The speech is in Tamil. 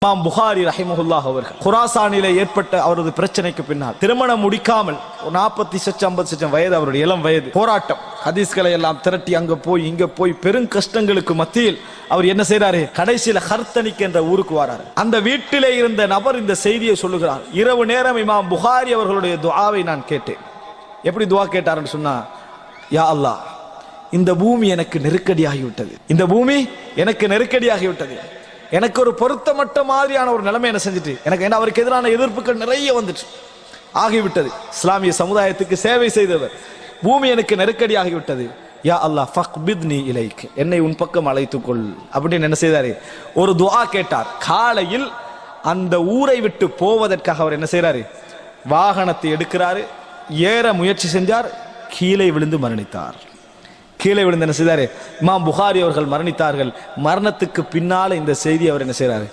இமாம் புகாரி ரஹிமஹுல்லாஹ் அவர்கள் குராசானிலே ஏற்பட்ட அவரது பிரச்சனைக்கு பின்னால் திருமணம் முடிக்காமல் 40-50 வயது, அவருடைய இளம் வயது, போராட்டம், ஹதீஸ்களை எல்லாம் திரட்டி அங்க போய் இங்க போய் பெரும் கஷ்டங்களுக்கு மத்தியில் அவர் என்ன செய்யறாரு, கடைசியில ஹர்தனிக் என்ற ஊருக்கு வராரு. அந்த வீட்டிலே இருந்த நபர் இந்த செய்தியை சொல்லுகிறார். இரவு நேரம் இமாம் புகாரி அவர்களுடைய துஆவை நான் கேட்டேன். எப்படி துஆ கேட்டாருன்னு சொன்னா, யா அல்லாஹ், இந்த பூமி எனக்கு நெருக்கடியாகிவிட்டது, இந்த பூமி எனக்கு நெருக்கடியாகிவிட்டது, எனக்கு ஒரு பொருத்தமட்ட மாதிரியான ஒரு நிலைமை என்ன செஞ்சுட்டு எனக்கு, ஏன்னா அவருக்கு எதிரான எதிர்ப்புகள் நிறைய வந்துட்டு ஆகிவிட்டது. இஸ்லாமிய சமுதாயத்துக்கு சேவை செய்தவர், பூமி எனக்கு நெருக்கடி ஆகிவிட்டது, யா அல்லாஹ் ஃபக்பித்னி இலைக், என்னை உன் பக்கம் அழைத்துக்கொள் அப்படின்னு என்ன செய்தாரு, ஒரு துஆ கேட்டார். காலையில் அந்த ஊரை விட்டு போவதற்காக அவர் என்ன செய்யறாரு, வாகனத்தை எடுக்கிறாரு, ஏற முயற்சி செஞ்சார், கீழே விழுந்து மரணித்தார். கீழே விழுந்து என்ன செய்தாரு, இமாம் புகாரி அவர்கள் மரணித்தார்கள். மரணத்துக்கு பின்னால இந்த செய்தி அவர் என்ன செய்யறாரு,